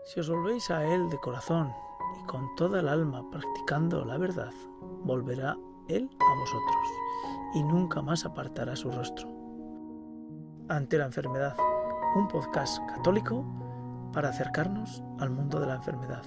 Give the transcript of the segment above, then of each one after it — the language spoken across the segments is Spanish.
Si os volvéis a Él de corazón y con toda el alma practicando la verdad, volverá Él a vosotros y nunca más apartará su rostro. Ante la enfermedad, un podcast católico para acercarnos al mundo de la enfermedad.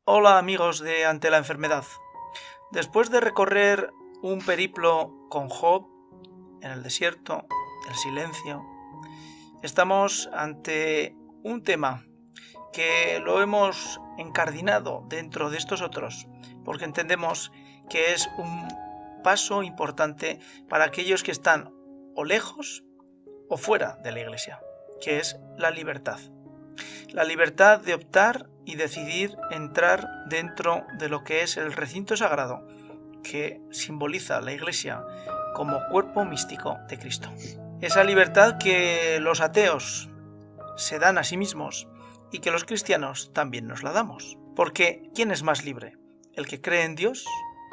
Hola amigos de Ante la enfermedad. Después de recorrer un periplo con Job en el desierto, el silencio, estamos ante un tema que lo hemos encardinado dentro de estos otros, porque entendemos que es un paso importante para aquellos que están o lejos o fuera de la Iglesia, que es la libertad. La libertad de optar y decidir entrar dentro de lo que es el recinto sagrado que simboliza la Iglesia como cuerpo místico de Cristo. Esa libertad que los ateos se dan a sí mismos y que los cristianos también nos la damos. Porque ¿quién es más libre? ¿El que cree en Dios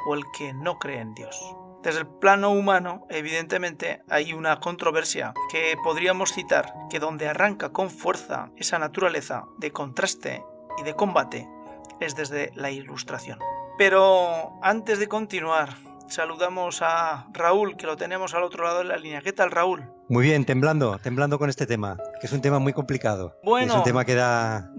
o el que no cree en Dios? Desde el plano humano, evidentemente, hay una controversia que podríamos citar, que donde arranca con fuerza esa naturaleza de contraste y de combate es desde la Ilustración. Pero antes de continuar, saludamos a Raúl, que lo tenemos al otro lado de la línea. ¿Qué tal, Raúl? Muy bien, temblando con este tema, que es un tema muy complicado. Bueno, es un tema que da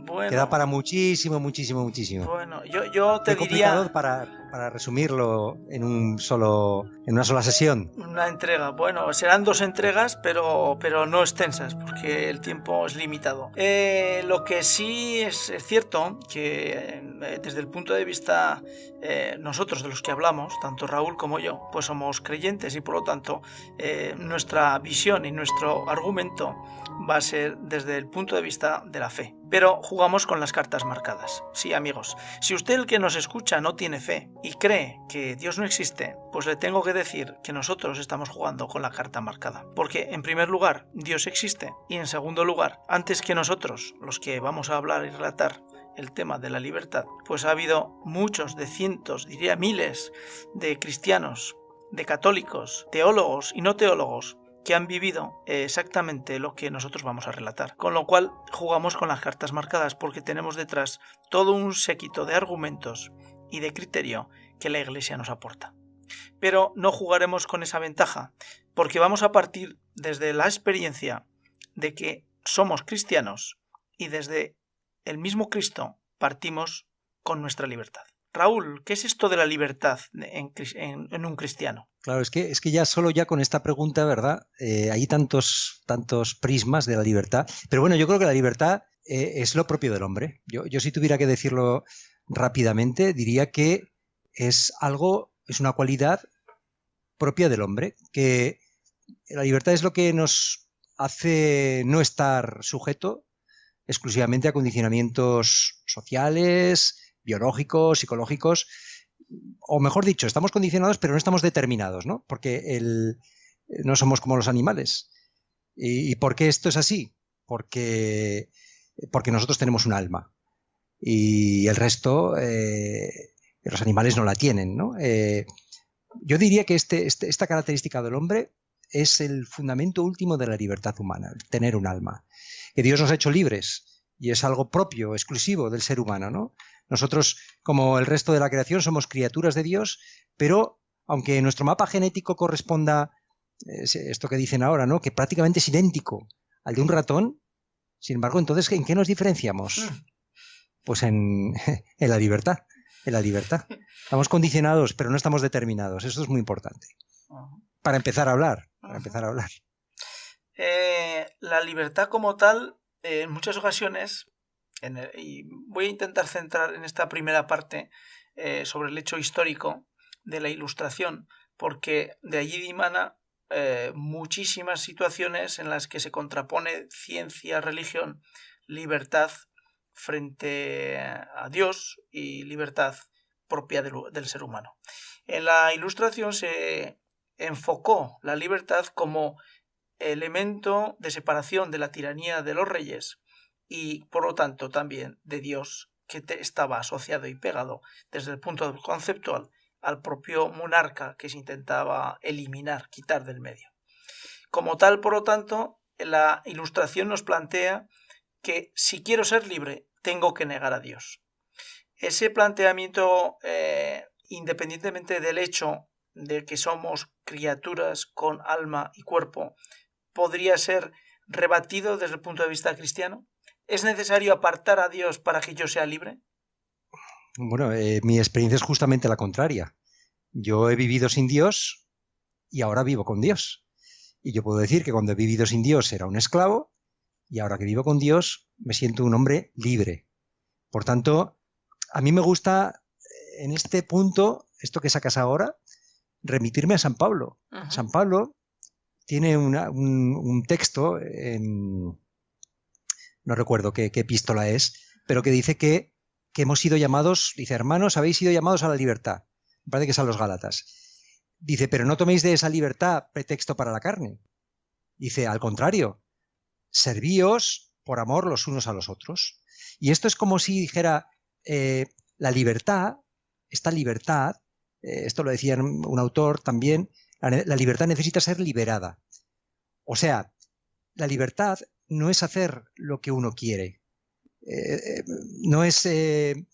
para muchísimo. Bueno, yo te muy complicado diría... para resumirlo en una sola sesión. Una entrega, bueno, serán 2 entregas, pero no extensas, porque el tiempo es limitado. Lo que sí es cierto, que desde el punto de vista nosotros de los que hablamos, tanto Raúl como yo, pues somos creyentes y por lo tanto nuestra visión y nuestro argumento va a ser desde el punto de vista de la fe. Pero jugamos con las cartas marcadas. Sí, amigos, si usted, el que nos escucha, no tiene fe y cree que Dios no existe, pues le tengo que decir que nosotros estamos jugando con la carta marcada. Porque, en primer lugar, Dios existe, y en segundo lugar, antes que nosotros, los que vamos a hablar y relatar el tema de la libertad, pues ha habido muchos, de cientos, diría miles, de cristianos, de católicos, teólogos y no teólogos, que han vivido exactamente lo que nosotros vamos a relatar. Con lo cual jugamos con las cartas marcadas porque tenemos detrás todo un séquito de argumentos y de criterio que la Iglesia nos aporta. Pero no jugaremos con esa ventaja porque vamos a partir desde la experiencia de que somos cristianos y desde el mismo Cristo partimos con nuestra libertad. Raúl, ¿qué es esto de la libertad en un cristiano? Claro, es que ya con esta pregunta, ¿verdad? Hay tantos prismas de la libertad. Pero bueno, yo creo que la libertad es lo propio del hombre. Yo si tuviera que decirlo rápidamente, diría que es una cualidad propia del hombre, que la libertad es lo que nos hace no estar sujeto exclusivamente a condicionamientos sociales, biológicos, psicológicos, o mejor dicho, estamos condicionados pero no estamos determinados, ¿no? Porque no somos como los animales. ¿Y por qué esto es así? Porque nosotros tenemos un alma y el resto, los animales no la tienen, ¿no? Yo diría que esta característica del hombre es el fundamento último de la libertad humana, tener un alma. Que Dios nos ha hecho libres y es algo propio, exclusivo del ser humano, ¿no? Nosotros, como el resto de la creación, somos criaturas de Dios, pero aunque nuestro mapa genético corresponda, esto que dicen ahora, ¿no? Que prácticamente es idéntico al de un ratón, sin embargo, entonces, ¿en qué nos diferenciamos? Pues en la libertad. En la libertad. Estamos condicionados, pero no estamos determinados. Eso es muy importante. Para empezar a hablar. La libertad como tal, en muchas ocasiones, y voy a intentar centrar en esta primera parte sobre el hecho histórico de la Ilustración, porque de allí dimana muchísimas situaciones en las que se contrapone ciencia, religión, libertad frente a Dios y libertad propia del ser humano. En la Ilustración se enfocó la libertad como elemento de separación de la tiranía de los reyes y por lo tanto también de Dios, que estaba asociado y pegado desde el punto conceptual al propio monarca que se intentaba eliminar, quitar del medio. Como tal, por lo tanto, la Ilustración nos plantea que si quiero ser libre, tengo que negar a Dios. Ese planteamiento, independientemente del hecho de que somos criaturas con alma y cuerpo, podría ser rebatido desde el punto de vista cristiano. ¿Es necesario apartar a Dios para que yo sea libre? Bueno, mi experiencia es justamente la contraria. Yo he vivido sin Dios y ahora vivo con Dios. Y yo puedo decir que cuando he vivido sin Dios era un esclavo y ahora que vivo con Dios me siento un hombre libre. Por tanto, a mí me gusta en este punto, esto que sacas ahora, remitirme a San Pablo. San Pablo tiene un texto, no recuerdo qué epístola es, pero que dice que hemos sido llamados, dice, hermanos, habéis sido llamados a la libertad. Me parece que es a los Gálatas. Dice, pero no toméis de esa libertad pretexto para la carne. Dice, al contrario, servíos por amor los unos a los otros. Y esto es como si dijera, la libertad, esta libertad, esto lo decía un autor también, la libertad necesita ser liberada. O sea, la libertad no es hacer lo que uno quiere, no es el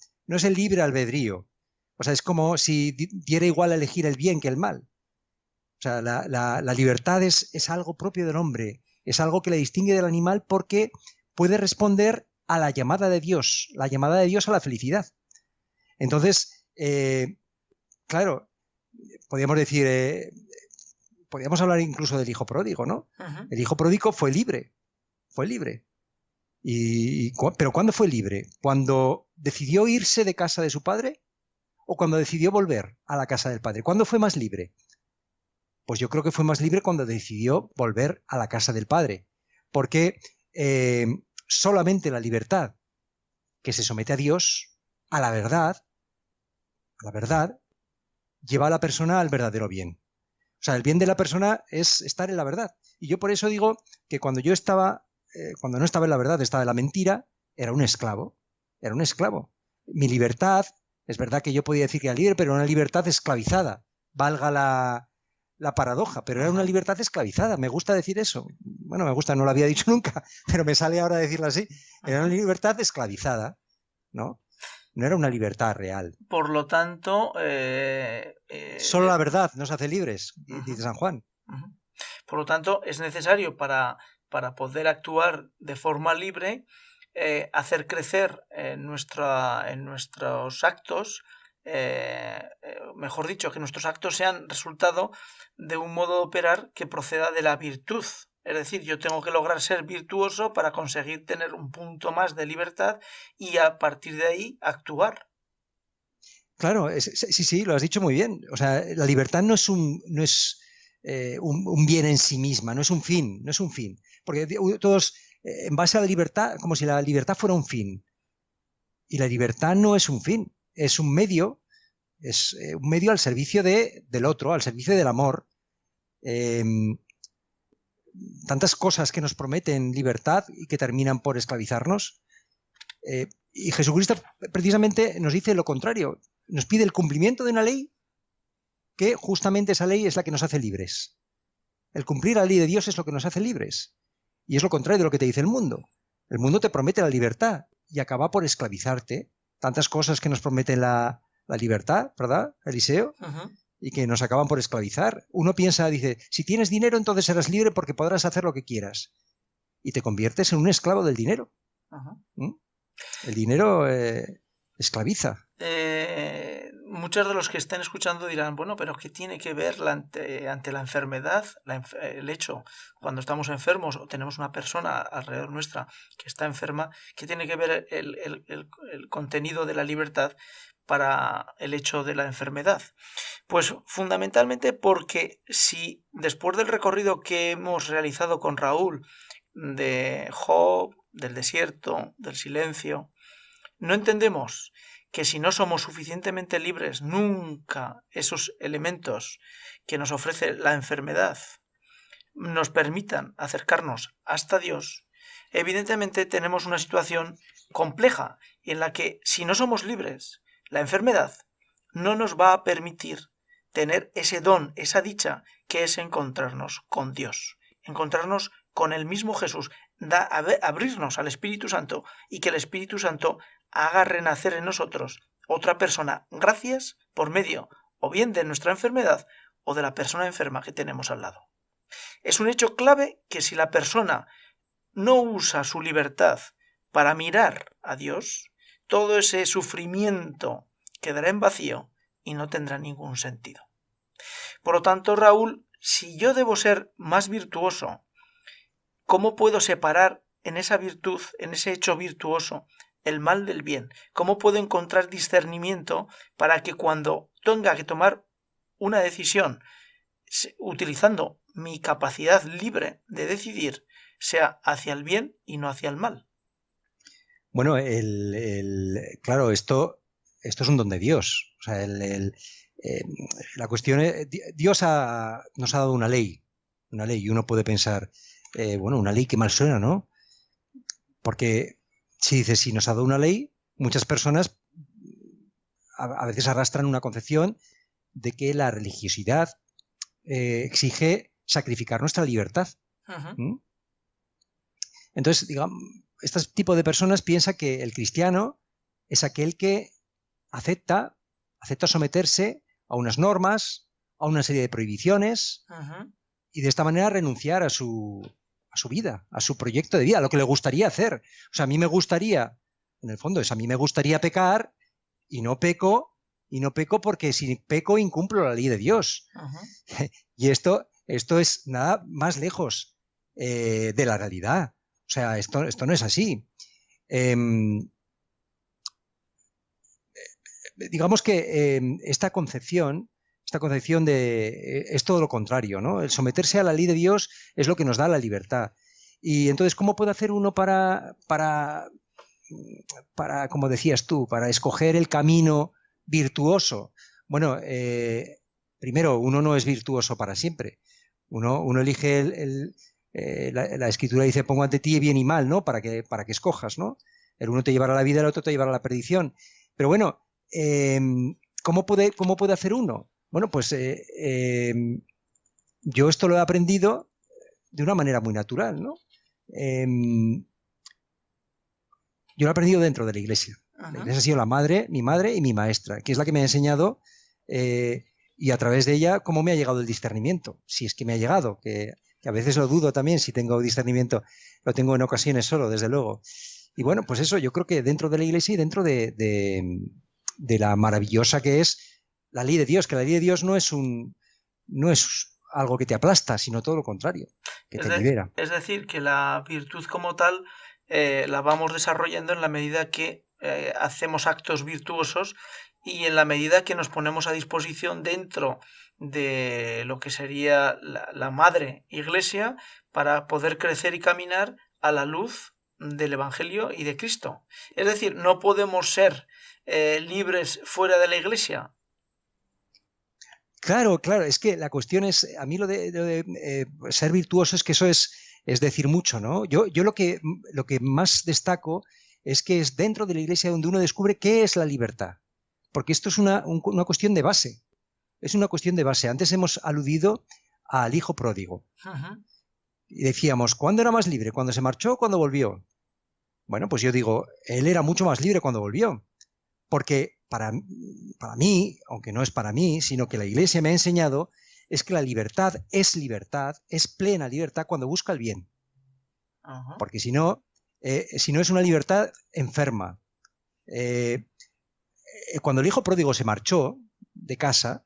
libre albedrío. O sea, es como si diera igual elegir el bien que el mal. O sea, la libertad es algo propio del hombre, es algo que le distingue del animal porque puede responder a la llamada de Dios a la felicidad. Entonces, claro, podríamos decir, podríamos hablar incluso del hijo pródigo, ¿no? El hijo pródigo fue libre. ¿Pero cuándo fue libre? ¿Cuando decidió irse de casa de su padre o cuando decidió volver a la casa del padre? ¿Cuándo fue más libre? Pues yo creo que fue más libre cuando decidió volver a la casa del padre, porque solamente la libertad que se somete a Dios, a la verdad, lleva a la persona al verdadero bien. O sea, el bien de la persona es estar en la verdad. Y yo por eso digo que cuando yo estaba, cuando no estaba en la verdad, estaba en la mentira, era un esclavo. Era un esclavo. Mi libertad, es verdad que yo podía decir que era libre, pero era una libertad esclavizada. Valga la paradoja, pero era una libertad esclavizada. Me gusta decir eso. Bueno, me gusta, no lo había dicho nunca, pero me sale ahora decirlo así. Era una libertad esclavizada, ¿no? No era una libertad real. Por lo tanto... Solo la verdad nos hace libres, dice San Juan. Por lo tanto, es necesario para poder actuar de forma libre, hacer crecer en nuestros actos, mejor dicho, que nuestros actos sean resultado de un modo de operar que proceda de la virtud. Es decir, yo tengo que lograr ser virtuoso para conseguir tener un punto más de libertad y a partir de ahí actuar. Claro, sí, lo has dicho muy bien. O sea, la libertad no es un bien en sí misma, no es un fin. Porque todos, en base a la libertad, como si la libertad fuera un fin. Y la libertad no es un fin, es un medio al servicio del otro, al servicio del amor. Tantas cosas que nos prometen libertad y que terminan por esclavizarnos. Y Jesucristo precisamente nos dice lo contrario. Nos pide el cumplimiento de una ley que justamente esa ley es la que nos hace libres. El cumplir la ley de Dios es lo que nos hace libres. Y es lo contrario de lo que te dice el mundo. El mundo te promete la libertad y acaba por esclavizarte. Tantas cosas que nos prometen la libertad, ¿verdad, Eliseo? Y que nos acaban por esclavizar. Uno piensa, dice, si tienes dinero entonces serás libre porque podrás hacer lo que quieras. Y te conviertes en un esclavo del dinero. El dinero esclaviza. muchos de los que estén escuchando dirán, bueno, pero ¿qué tiene que ver ante la enfermedad, el hecho, cuando estamos enfermos o tenemos una persona alrededor nuestra que está enferma, qué tiene que ver el contenido de la libertad para el hecho de la enfermedad? Pues fundamentalmente porque si después del recorrido que hemos realizado con Raúl, de Job, del desierto, del silencio, no entendemos que si no somos suficientemente libres, nunca esos elementos que nos ofrece la enfermedad nos permitan acercarnos hasta Dios, evidentemente tenemos una situación compleja en la que si no somos libres, la enfermedad no nos va a permitir tener ese don, esa dicha que es encontrarnos con Dios, encontrarnos con el mismo Jesús, abrirnos al Espíritu Santo y que el Espíritu Santo haga renacer en nosotros otra persona, gracias por medio o bien de nuestra enfermedad o de la persona enferma que tenemos al lado. Es un hecho clave que si la persona no usa su libertad para mirar a Dios, todo ese sufrimiento quedará en vacío y no tendrá ningún sentido. Por lo tanto, Raúl, si yo debo ser más virtuoso, ¿cómo puedo separar en esa virtud, en ese hecho virtuoso, el mal del bien? ¿Cómo puedo encontrar discernimiento para que cuando tenga que tomar una decisión utilizando mi capacidad libre de decidir sea hacia el bien y no hacia el mal? Bueno, claro, esto es un don de Dios. O sea, la cuestión es, Dios nos ha dado una ley, y uno puede pensar, bueno, una ley que mal suena, ¿no? Porque si nos ha dado una ley, muchas personas a veces arrastran una concepción de que la religiosidad exige sacrificar nuestra libertad. ¿Mm? Entonces, digamos, este tipo de personas piensa que el cristiano es aquel que acepta someterse a unas normas, a una serie de prohibiciones, y de esta manera renunciar a su vida, a su proyecto de vida, a lo que le gustaría hacer. O sea, a mí me gustaría, en el fondo, a mí me gustaría pecar y no peco porque si peco incumplo la ley de Dios. Y esto es nada más lejos de la realidad. O sea, esto no es así. Digamos que esta concepción es todo lo contrario, ¿no? El someterse a la ley de Dios es lo que nos da la libertad. Y entonces, ¿cómo puede hacer uno para como decías tú, para escoger el camino virtuoso? Bueno, primero, uno no es virtuoso para siempre. Uno elige la escritura dice, pongo ante ti bien y mal, ¿no? Para que escojas, ¿no? El uno te llevará a la vida, el otro te llevará a la perdición. Pero bueno, ¿cómo puede hacer uno? Bueno, pues yo esto lo he aprendido de una manera muy natural, ¿no? Yo lo he aprendido dentro de la iglesia. La iglesia ha sido mi madre y mi maestra, que es la que me ha enseñado y a través de ella cómo me ha llegado el discernimiento, si es que me ha llegado, que a veces lo dudo también si tengo discernimiento, lo tengo en ocasiones solo, desde luego. Y bueno, pues eso, yo creo que dentro de la iglesia y dentro de la maravillosa que es la ley de Dios, que la ley de Dios no es algo que te aplasta, sino todo lo contrario, que te libera. Es decir, que la virtud como tal la vamos desarrollando en la medida que hacemos actos virtuosos y en la medida que nos ponemos a disposición dentro de lo que sería la madre iglesia para poder crecer y caminar a la luz del Evangelio y de Cristo. Es decir, no podemos ser libres fuera de la iglesia. Claro, es que la cuestión es, a mí lo de ser virtuoso es que eso es decir mucho, ¿no? Yo lo que más destaco es que es dentro de la iglesia donde uno descubre qué es la libertad, porque esto es una cuestión de base, es una cuestión de base. Antes hemos aludido al hijo pródigo. Y decíamos, ¿cuándo era más libre? ¿Cuando se marchó o cuando volvió? Bueno, pues yo digo, él era mucho más libre cuando volvió, porque para mí, aunque no es para mí, sino que la iglesia me ha enseñado, es que la libertad, es plena libertad cuando busca el bien. Porque si no es una libertad enferma. cuando el hijo pródigo se marchó de casa,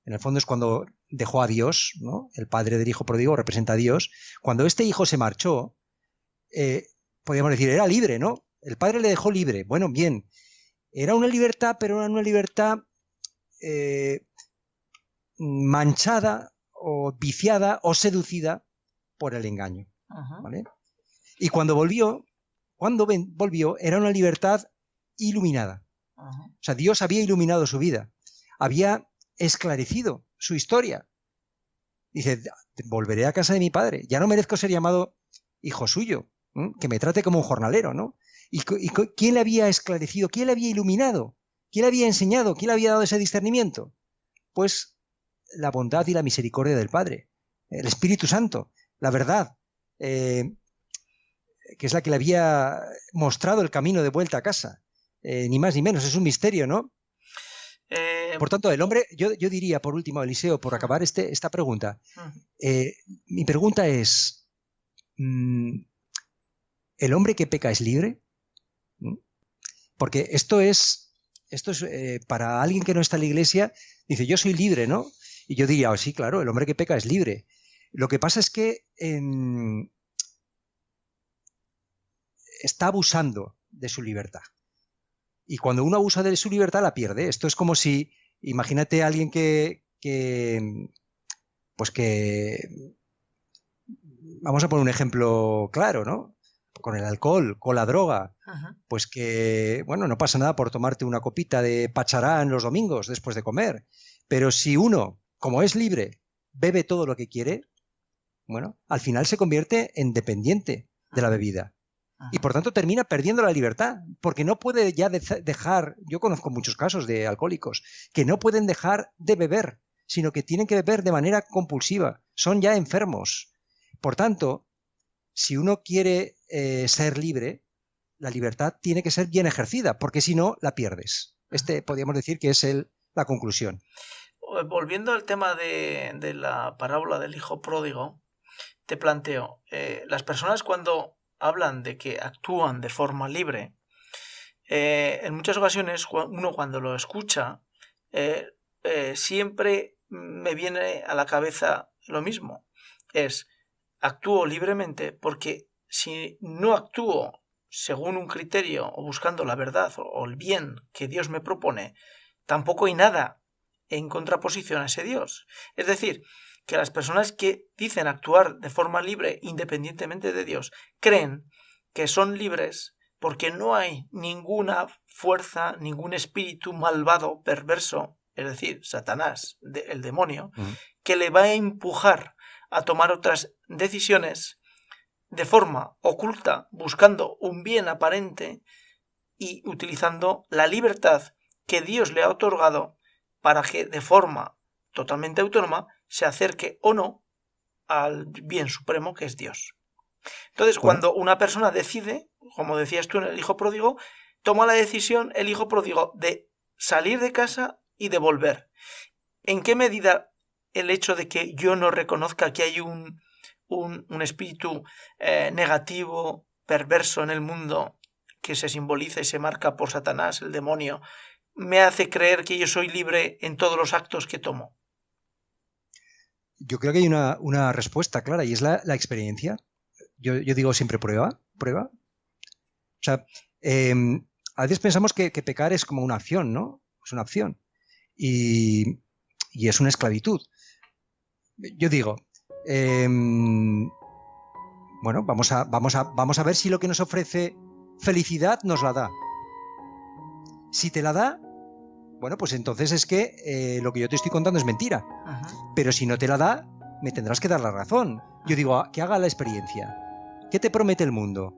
en el fondo es cuando dejó a Dios, ¿no? El padre del hijo pródigo representa a Dios. Cuando este hijo se marchó, podríamos decir, era libre, ¿no? El padre le dejó libre. Bueno, bien, era una libertad, pero era una libertad manchada o viciada o seducida por el engaño, ¿vale? Y cuando volvió, era una libertad iluminada. O sea, Dios había iluminado su vida, había esclarecido su historia. Dice, volveré a casa de mi padre, ya no merezco ser llamado hijo suyo, que me trate como un jornalero, ¿no? ¿Y quién le había esclarecido? ¿Quién le había iluminado? ¿Quién le había enseñado? ¿Quién le había dado ese discernimiento? Pues la bondad y la misericordia del Padre, el Espíritu Santo, la verdad, que es la que le había mostrado el camino de vuelta a casa. Ni más ni menos, es un misterio, ¿no? Por tanto, el hombre, yo diría, por último, Eliseo, por acabar esta pregunta, mi pregunta es, ¿el hombre que peca es libre? Porque esto es para alguien que no está en la iglesia, dice, yo soy libre, ¿no? Y yo diría, oh, sí, claro, el hombre que peca es libre. Lo que pasa es que está abusando de su libertad. Y cuando uno abusa de su libertad, la pierde. Esto es como si, imagínate a alguien vamos a poner un ejemplo claro, ¿no? Con el alcohol, con la droga, pues que, bueno, no pasa nada por tomarte una copita de pacharán los domingos después de comer. Pero si uno, como es libre, bebe todo lo que quiere, bueno, al final se convierte en dependiente de la bebida. Y por tanto termina perdiendo la libertad, porque no puede ya dejar, yo conozco muchos casos de alcohólicos, que no pueden dejar de beber, sino que tienen que beber de manera compulsiva, son ya enfermos. Por tanto, si uno quiere ser libre, la libertad tiene que ser bien ejercida, porque si no, la pierdes. Podríamos decir que es la conclusión. Volviendo al tema de la parábola del hijo pródigo, te planteo, las personas cuando hablan de que actúan de forma libre, en muchas ocasiones uno cuando lo escucha siempre me viene a la cabeza lo mismo, es actúo libremente porque si no actúo según un criterio o buscando la verdad o el bien que Dios me propone, tampoco hay nada en contraposición a ese Dios. Es decir, que las personas que dicen actuar de forma libre independientemente de Dios creen que son libres porque no hay ninguna fuerza, ningún espíritu malvado, perverso, es decir, Satanás, el demonio, que le va a empujar a tomar otras decisiones de forma oculta, buscando un bien aparente y utilizando la libertad que Dios le ha otorgado para que de forma totalmente autónoma se acerque o no al bien supremo que es Dios. Entonces, cuando una persona decide, como decías tú en el hijo pródigo, toma la decisión el hijo pródigo de salir de casa y de volver. ¿En qué medida el hecho de que yo no reconozca que hay un espíritu negativo, perverso en el mundo, que se simboliza y se marca por Satanás, el demonio, me hace creer que yo soy libre en todos los actos que tomo? Yo creo que hay una respuesta clara y es la experiencia. Yo digo siempre prueba. O sea, a veces pensamos que pecar es como una acción, ¿no? Es una acción. Y es una esclavitud. Yo digo, bueno, vamos a ver si lo que nos ofrece felicidad nos la da. Si te la da, bueno, pues entonces es que lo que yo te estoy contando es mentira. Pero si no te la da, me tendrás que dar la razón. Yo digo, que haga la experiencia. ¿Qué te promete el mundo?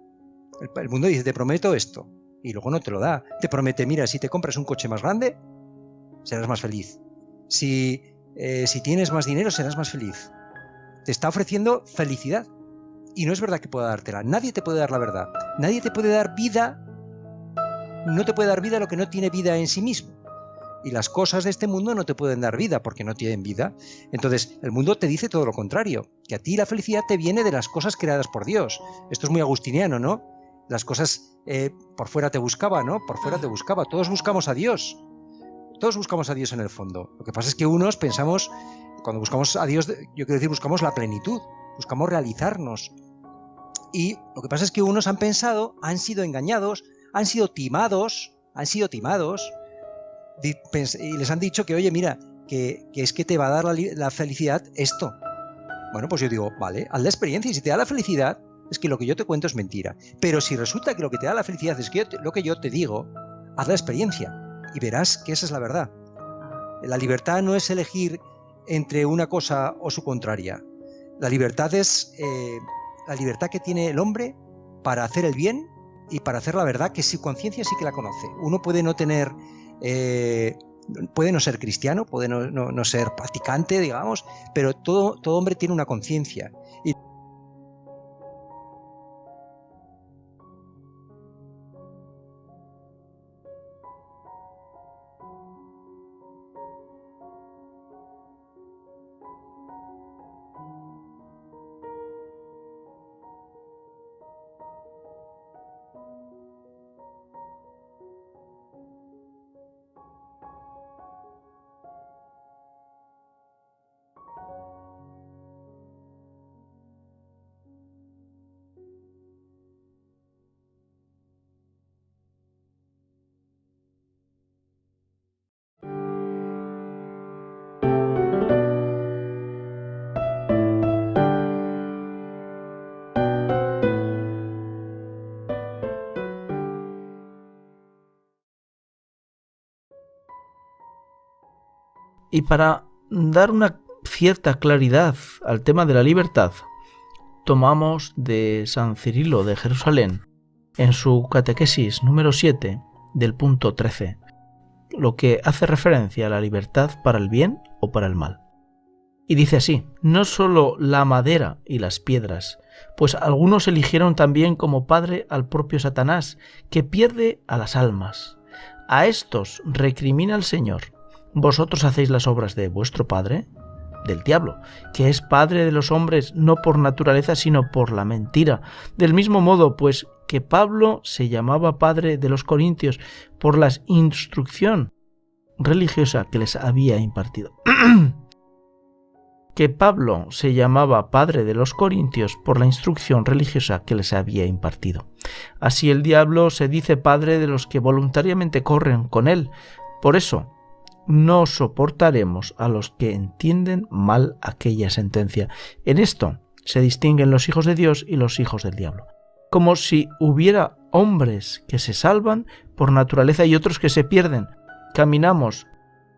El mundo dice, te prometo esto. Y luego no te lo da. Te promete, mira, si te compras un coche más grande, serás más feliz. Si tienes más dinero, serás más feliz. Te está ofreciendo felicidad. Y no es verdad que pueda dártela. Nadie te puede dar la verdad. Nadie te puede dar vida. No te puede dar vida lo que no tiene vida en sí mismo. Y las cosas de este mundo no te pueden dar vida porque no tienen vida. Entonces, el mundo te dice todo lo contrario, que a ti la felicidad te viene de las cosas creadas por Dios. Esto es muy agustiniano, ¿no? Las cosas por fuera te buscaba, ¿no? Por fuera te buscaba. Todos buscamos a Dios. Todos buscamos a Dios en el fondo. Lo que pasa es que unos pensamos, cuando buscamos a Dios, yo quiero decir, buscamos la plenitud, buscamos realizarnos. Y lo que pasa es que unos han pensado, han sido engañados, han sido timados, y les han dicho que, oye, mira, que es que te va a dar la felicidad esto. Bueno, pues yo digo, vale, haz la experiencia, y si te da la felicidad, es que lo que yo te cuento es mentira. Pero si resulta que lo que te da la felicidad es que lo que yo te digo, haz la experiencia y verás que esa es la verdad. La libertad no es elegir entre una cosa o su contraria. La libertad es la libertad que tiene el hombre para hacer el bien y para hacer la verdad, que su conciencia sí que la conoce. Uno puede no tener, puede no ser cristiano, puede no ser practicante, digamos, pero todo hombre tiene una conciencia. Y para dar una cierta claridad al tema de la libertad, tomamos de San Cirilo de Jerusalén, en su catequesis número 7, del punto 13, lo que hace referencia a la libertad para el bien o para el mal. Y dice así: no solo la madera y las piedras, pues algunos eligieron también como padre al propio Satanás, que pierde a las almas. A estos recrimina el Señor: ¿vosotros hacéis las obras de vuestro padre? Del diablo, que es padre de los hombres no por naturaleza sino por la mentira. Del mismo modo, pues, que Pablo se llamaba padre de los corintios por la instrucción religiosa que les había impartido. Que Pablo se llamaba padre de los corintios por la instrucción religiosa que les había impartido. Así el diablo se dice padre de los que voluntariamente corren con él. Por eso, no soportaremos a los que entienden mal aquella sentencia. En esto se distinguen los hijos de Dios y los hijos del diablo. Como si hubiera hombres que se salvan por naturaleza y otros que se pierden. Caminamos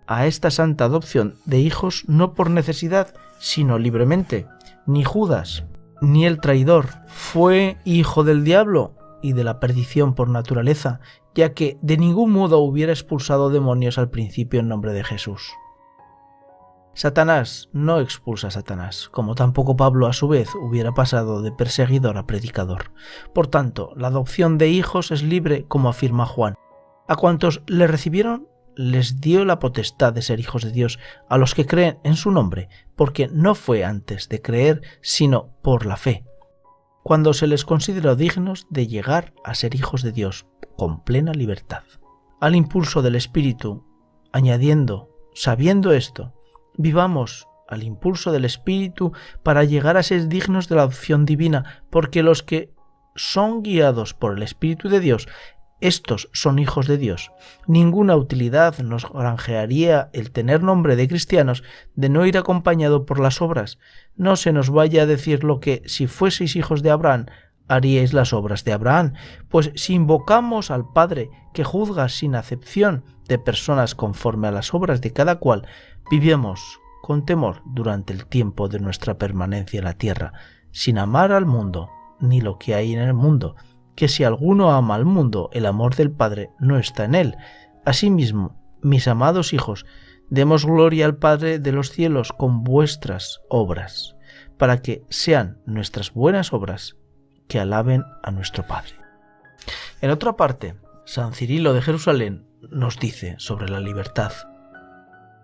a esta santa adopción de hijos no por necesidad, sino libremente. Ni Judas, ni el traidor fue hijo del diablo y de la perdición por naturaleza, ya que de ningún modo hubiera expulsado demonios al principio en nombre de Jesús. Satanás no expulsa a Satanás, como tampoco Pablo a su vez hubiera pasado de perseguidor a predicador. Por tanto, la adopción de hijos es libre, como afirma Juan. A cuantos le recibieron, les dio la potestad de ser hijos de Dios, a los que creen en su nombre, porque no fue antes de creer, sino por la fe, cuando se les consideró dignos de llegar a ser hijos de Dios con plena libertad. Al impulso del Espíritu, añadiendo, sabiendo esto, vivamos al impulso del Espíritu para llegar a ser dignos de la adopción divina, porque los que son guiados por el Espíritu de Dios, estos son hijos de Dios. Ninguna utilidad nos granjearía el tener nombre de cristianos de no ir acompañado por las obras. No se nos vaya a decir lo que, si fueseis hijos de Abraham, haríais las obras de Abraham, pues si invocamos al Padre que juzga sin acepción de personas conforme a las obras de cada cual, vivimos con temor durante el tiempo de nuestra permanencia en la tierra, sin amar al mundo ni lo que hay en el mundo, que si alguno ama al mundo, el amor del Padre no está en él. Asimismo, mis amados hijos, demos gloria al Padre de los cielos con vuestras obras, para que sean nuestras buenas obras que alaben a nuestro Padre. En otra parte, San Cirilo de Jerusalén nos dice sobre la libertad: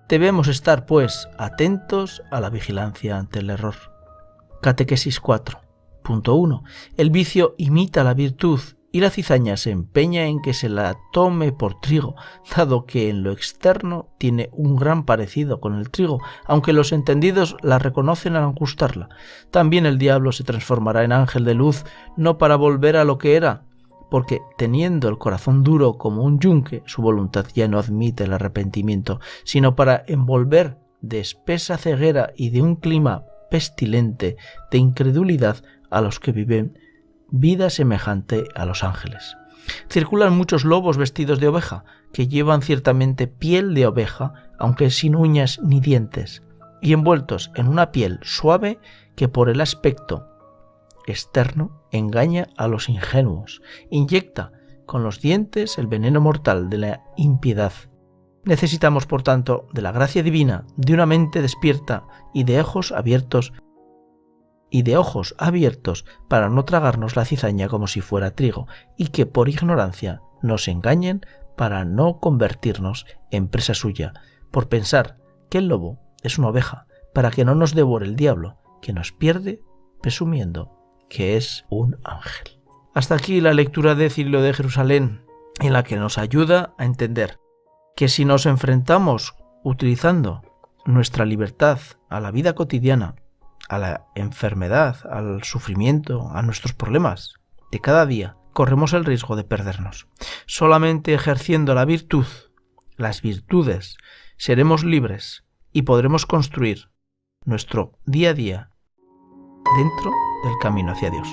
debemos estar, pues, atentos a la vigilancia ante el error. Catequesis 4.1. El vicio imita la virtud y la cizaña se empeña en que se la tome por trigo, dado que en lo externo tiene un gran parecido con el trigo, aunque los entendidos la reconocen al gustarla. También el diablo se transformará en ángel de luz, no para volver a lo que era, porque teniendo el corazón duro como un yunque, su voluntad ya no admite el arrepentimiento, sino para envolver de espesa ceguera y de un clima pestilente de incredulidad a los que viven vida semejante a los ángeles. Circulan muchos lobos vestidos de oveja, que llevan ciertamente piel de oveja, aunque sin uñas ni dientes, y envueltos en una piel suave que por el aspecto externo engaña a los ingenuos, inyecta con los dientes el veneno mortal de la impiedad. Necesitamos, por tanto, de la gracia divina, de una mente despierta y de ojos abiertos para no tragarnos la cizaña como si fuera trigo, y que por ignorancia nos engañen para no convertirnos en presa suya, por pensar que el lobo es una oveja, para que no nos devore el diablo, que nos pierde presumiendo que es un ángel. Hasta aquí la lectura de Cirilo de Jerusalén, en la que nos ayuda a entender que si nos enfrentamos utilizando nuestra libertad a la vida cotidiana, a la enfermedad, al sufrimiento, a nuestros problemas de cada día, corremos el riesgo de perdernos. Solamente ejerciendo la virtud, las virtudes, seremos libres y podremos construir nuestro día a día dentro del camino hacia Dios.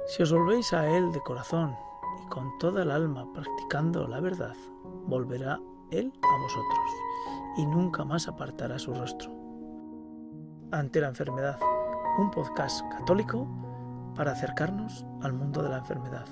Si os volvéis a Él de corazón y con toda el alma practicando la verdad, volverá Él a vosotros y nunca más apartará su rostro. Ante la enfermedad, un podcast católico para acercarnos al mundo de la enfermedad.